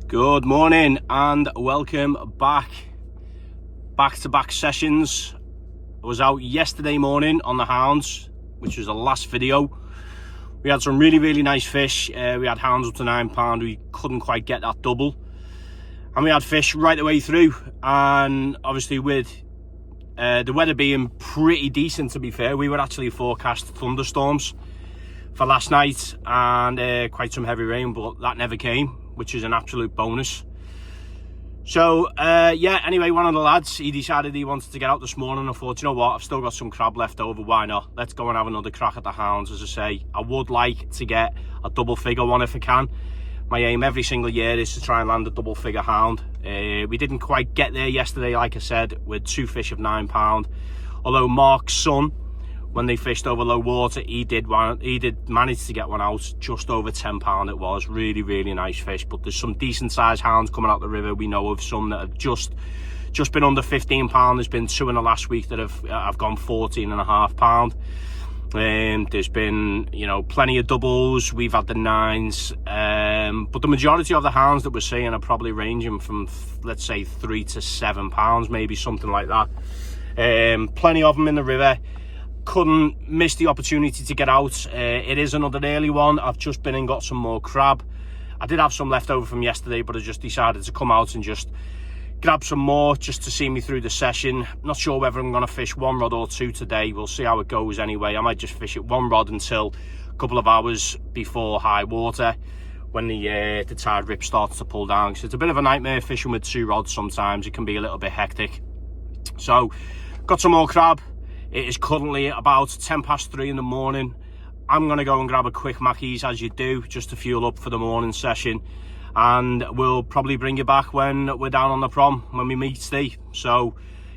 Good morning and welcome back-to-back sessions. I was out yesterday morning on the hounds, which was the last video. We had some really nice fish. We had hounds up to £9. We couldn't quite get that double, and we had fish right the way through. And obviously with the weather being pretty decent, to be fair, we were actually forecast thunderstorms for last night and quite some heavy rain, but that never came, which is an absolute bonus. So yeah, anyway, one of the lads, he decided he wanted to get out this morning. I thought, you know what, I've still got some crab left over, why not? Let's go and have another crack at the hounds. As I say, I would like to get a double figure one if I can. My aim every single year is to try and land a double figure hound. We didn't quite get there yesterday, like I said, with two fish of £9. Although Mark's son, when they fished over low water, he did manage to get one out just over £10. It was really nice fish. But there's some decent sized hounds coming out the river. We know of some that have just been under £15. There's been two in the last week that have gone £14.5. There's been, you know, plenty of doubles. We've had the 9s, but the majority of the hounds that we're seeing are probably ranging from, let's say, £3 to £7, maybe something like that. Plenty of them in the river. Couldn't miss the opportunity to get out. It is another early one. I've just been and got some more crab. I did have some left over from yesterday, but I just decided to come out and just grab some more just to see me through the session. Not sure whether I'm going to fish one rod or two today. We'll see how it goes anyway. I might just fish it one rod until a couple of hours before high water, when the tide rip starts to pull down. So it's a bit of a nightmare fishing with two rods sometimes. It can be a little bit hectic. So got some more crab. It is currently about 3:10 in the morning. I'm going to go and grab a quick Mackey's, as you do, just to fuel up for the morning session. And we'll probably bring you back when we're down on the prom, when we meet Steve. So,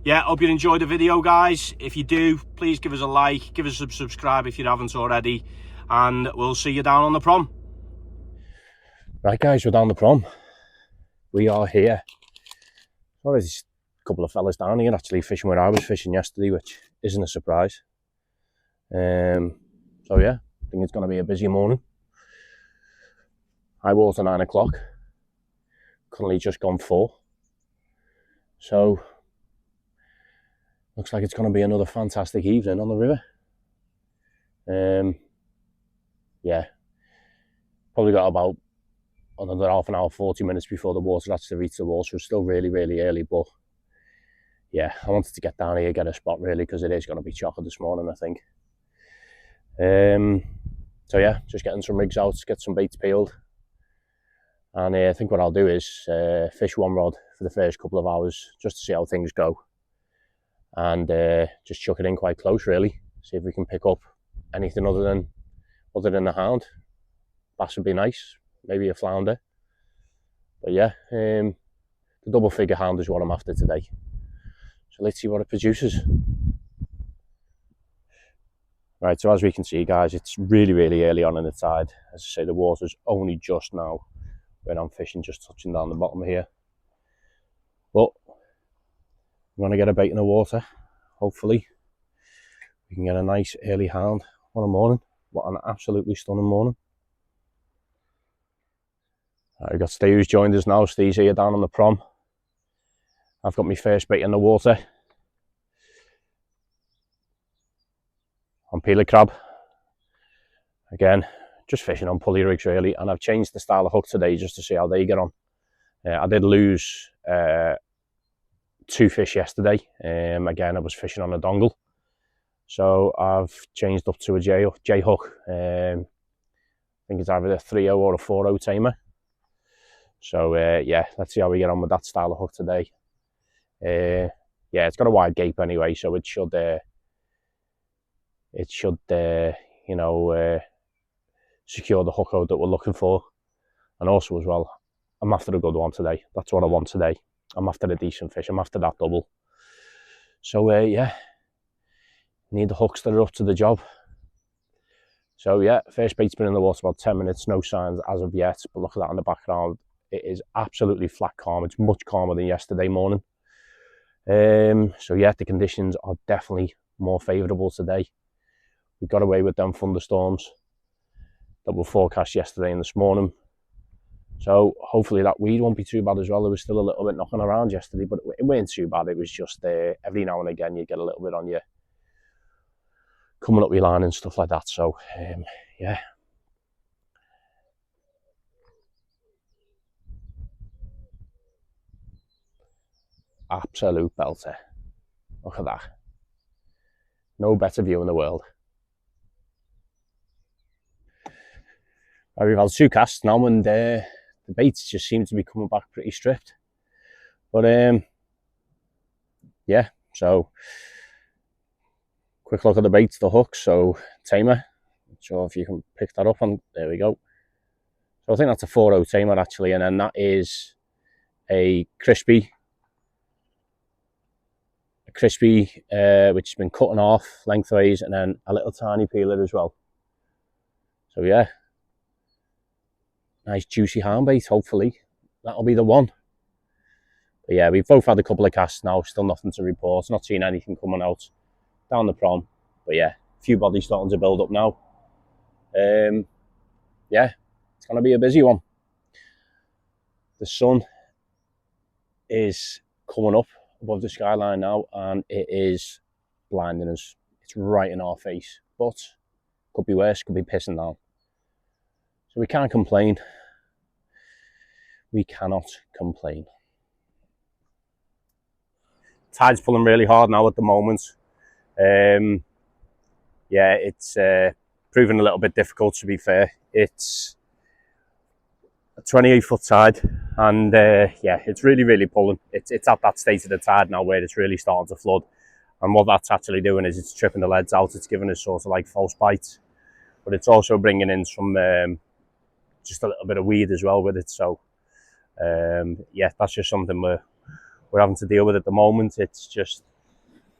yeah, hope you enjoyed the video, guys. If you do, please give us a like, give us a subscribe if you haven't already. And we'll see you down on the prom. Right, guys, we're down the prom. We are here. Well, there's a couple of fellas down here actually fishing where I was fishing yesterday, which isn't a surprise. So yeah, I think it's going to be a busy morning. High water 9 o'clock. Currently just gone 4. So looks like it's going to be another fantastic evening on the river. Yeah, probably got about another half an hour, 40 minutes before the water actually reaches the wall. So it's still really early, but yeah, I wanted to get down here, get a spot really, because it is going to be chocker this morning, I think. So yeah, just getting some rigs out, get some baits peeled. And I think what I'll do is fish one rod for the first couple of hours, just to see how things go. And just chuck it in quite close really, see if we can pick up anything other than the hound. Bass would be nice, maybe a flounder. But yeah, the double figure hound is what I'm after today. So let's see what it produces. Right, so as we can see, guys, it's really early on in the tide. As I say, the water's only just now when I'm fishing, just touching down the bottom here. But I'm going to get a bait in the water. Hopefully we can get a nice early hound on a morning. What an absolutely stunning morning. Right, we've got Steve who's joined us now. Steve's here down on the prom. I've got my first bait in the water. On peeler crab. Again, just fishing on pulley rigs really, and I've changed the style of hook today just to see how they get on. I did lose 2 fish yesterday. Again, I was fishing on a dongle. So I've changed up to a J hook. I think it's either a 3.0 or a 4.0 tamer. So yeah, let's see how we get on with that style of hook today. Yeah, it's got a wide gape anyway, so it should you know, secure the hook out that we're looking for. And also as well, I'm after a good one today. That's what I want today. I'm after a decent fish. I'm after that double. So yeah, need the hooks that are up to the job. So yeah, first bait's been in the water about 10 minutes. No signs as of yet, but look at that in the background. It is absolutely flat calm. It's much calmer than yesterday morning. So yeah, the conditions are definitely more favourable today. We got away with them thunderstorms that were forecast yesterday and this morning. So hopefully that weed won't be too bad as well. There was still a little bit knocking around yesterday, but it weren't too bad. It was just every now and again you get a little bit on you coming up your line and stuff like that. So yeah. Absolute belter. Look at that. No better view in the world. We've had 2 casts now and the baits just seem to be coming back pretty stripped. But yeah, so quick look at the baits, the hooks. So tamer, not sure if you can pick that up on, there we go. So I think that's a 4.0 tamer actually, and then that is a crispy which has been cutting off lengthways, and then a little tiny peeler as well. So yeah, nice juicy hound bait. Hopefully that'll be the one. But yeah, we've both had a couple of casts now, still nothing to report, not seen anything coming out down the prom. But yeah, a few bodies starting to build up now. Yeah, it's going to be a busy one. The sun is coming up above the skyline now, and it is blinding us. It's right in our face, but could be worse, could be pissing down. So we can't complain. We cannot complain. Tide's pulling really hard now at the moment. Yeah, it's proving a little bit difficult, to be fair. It's a 28-foot tide, and yeah, it's really pulling. It's at that state of the tide now where it's really starting to flood, and what that's actually doing is it's tripping the leads out. It's giving us sort of like false bites, but it's also bringing in some just a little bit of weed as well with it. So yeah, that's just something we're having to deal with at the moment. It's just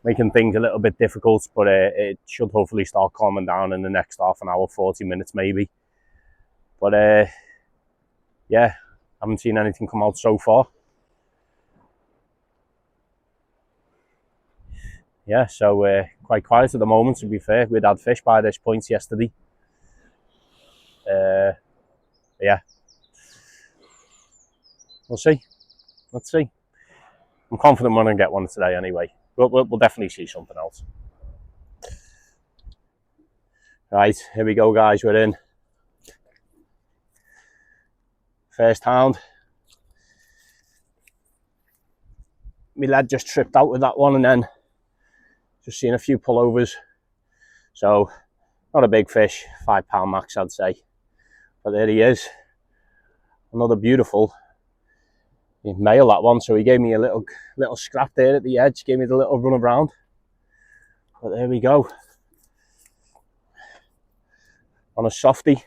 making things a little bit difficult, but it should hopefully start calming down in the next half an hour, 40 minutes maybe. But yeah, haven't seen anything come out so far. Yeah, so quite quiet at the moment, to be fair. We'd had fish by this point yesterday. Yeah, we'll see. Let's see. I'm confident we're going to get one today anyway. We'll definitely see something else. Right, here we go, guys. We're in. First hound. My lad just tripped out with that one, and then just seen a few pullovers. So, not a big fish, £5 max, I'd say. But there he is. Another beautiful male, that one. So he gave me a little scrap there at the edge, gave me the little run around. But there we go. On a softie.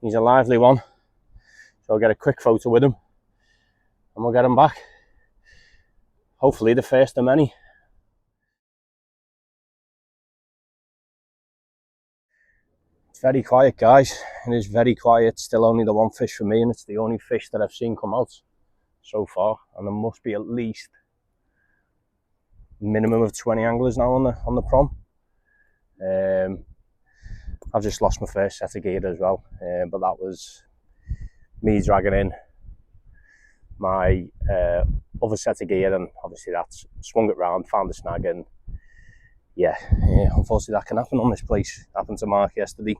He's a lively one. So I'll get a quick photo with him, and we'll get him back. Hopefully the first of many. It's very quiet, guys. It is very quiet. Still only the one fish for me, and it's the only fish that I've seen come out so far. And there must be at least a minimum of 20 anglers now on the prom. I've just lost my first set of gear as well, but that was me dragging in my other set of gear, and obviously that's swung it round, found the snag, and yeah, unfortunately that can happen on this place. It happened to Mark yesterday.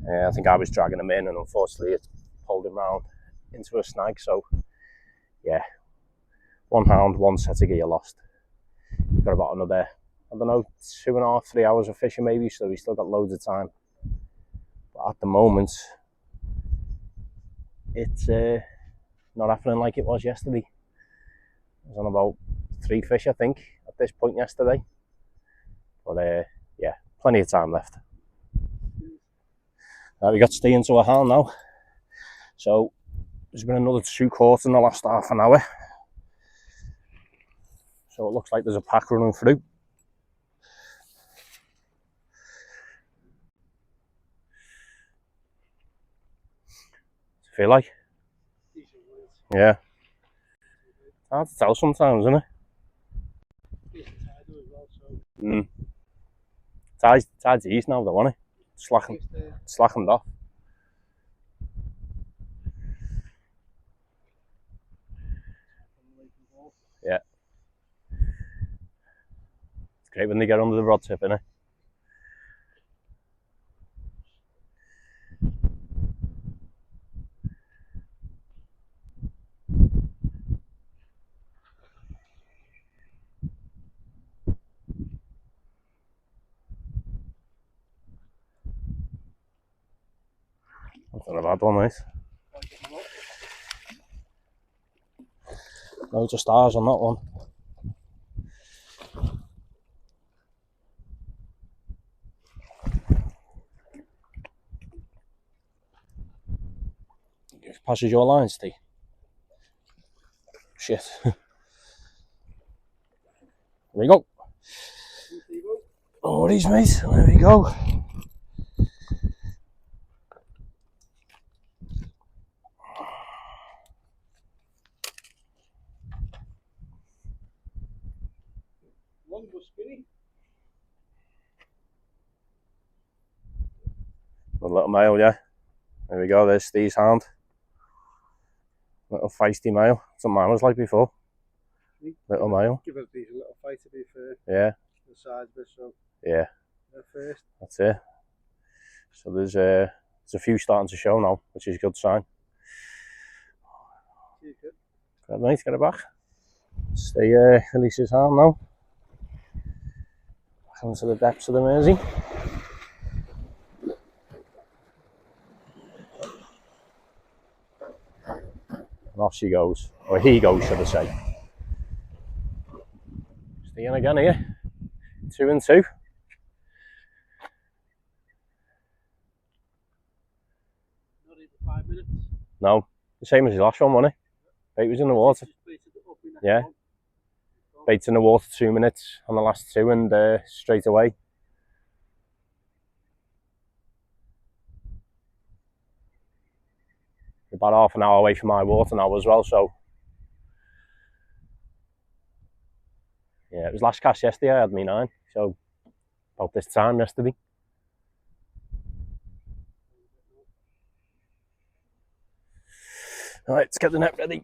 I think I was dragging him in, and unfortunately it pulled him round into a snag. So yeah, one hound, one set of gear lost. Got about another, I don't know, 2.5, 3 hours of fishing maybe, so we still got loads of time. But at the moment, it's not happening like it was yesterday. I was on about 3 fish, I think, at this point yesterday. But yeah, plenty of time left. We got to stay into a hound now. So there's been another 2 caught in the last half an hour. So it looks like there's a pack running through. Does it feel like? Yeah. Hard to tell sometimes, isn't it? Tide's east now though, isn't it? Slackened off. Great when they get under the rod tip, innit? That's not a bad one, mate. Loads of stars on that one. Passes your line, Steve. Shit. There we go. Oh, these mate. There we go. One was skinny. A little male, yeah. There we go. There's Steve's hound. Little feisty male. That's what mine was like before. Little male. Give us these a little fight to be fair. Yeah. The sides bit, so Yeah. they're first. That's it. So there's a few starting to show now, which is a good sign. Good mate, get it back. Stay release his hand now. Back into the depths of the Mersey. And off she goes. Or he goes, should I say. Stay in again here. 2 and 2. Not even 5 minutes. No, the same as his last one, wasn't it? Bait was in the water. Yeah. Bait's in the water 2 minutes on the last 2 and straight away. About half an hour away from my water now as well, so yeah, it was last cast yesterday. I had me 9, so about this time yesterday. All right, let's get the net ready.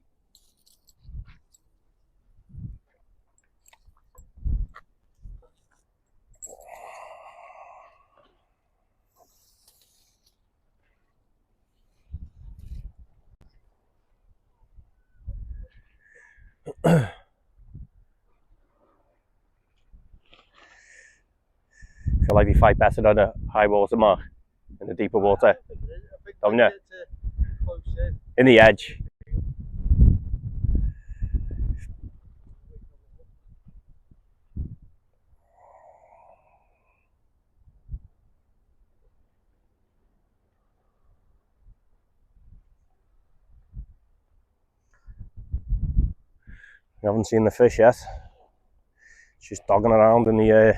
Feel like you fight better on a high water mark in the deeper water, don't you? In the edge. We haven't seen the fish yet. She's dogging around in the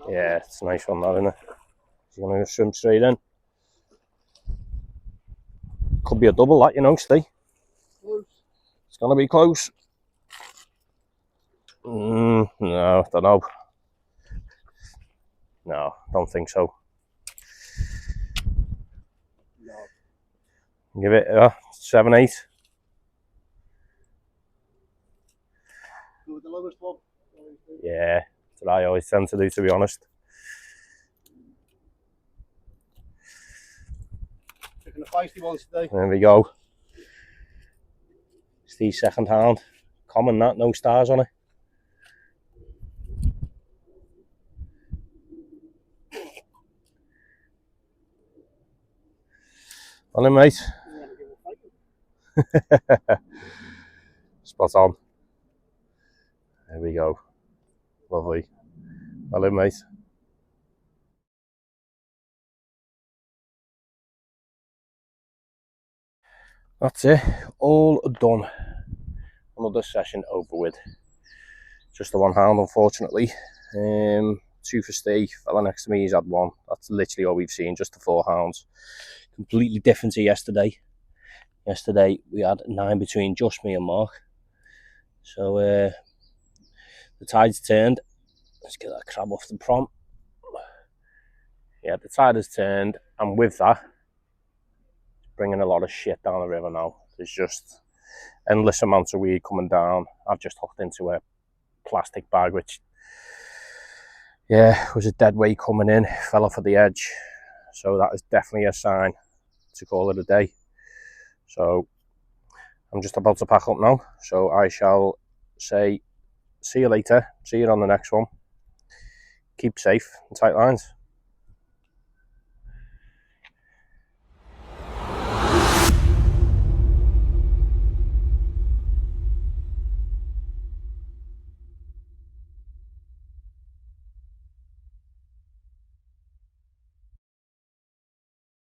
yeah, it's a nice one, that, isn't it? She's going to swim straight in. Could be a double, that, you know, Steve. It's going to be close. No, don't know. No, don't think so. No. Give it 7, 8. Do the lowest one. Yeah, that's what I always tend to do, to be honest. Picking the feisty ones today. There we go. Steve's second hound. Common, that, no stars on it. On him, mate. Spot on. There we go. Lovely. Well in, mate. That's it. All done. Another session over with. Just the one hound, unfortunately. 2 for Steve. Fella next to me, he's had 1. That's literally all we've seen, just the 4 hounds. Completely different to yesterday. Yesterday we had 9 between just me and Mark. So the tide's turned. Let's get that crab off the prompt. Yeah, the tide has turned, and with that, it's bringing a lot of shit down the river now. There's just endless amounts of weed coming down. I've just hooked into a plastic bag, which, yeah, was a dead weight coming in, fell off at the edge. So that is definitely a sign to call it a day. So I'm just about to pack up now. So I shall say, see you later. See you on the next one. Keep safe and tight lines.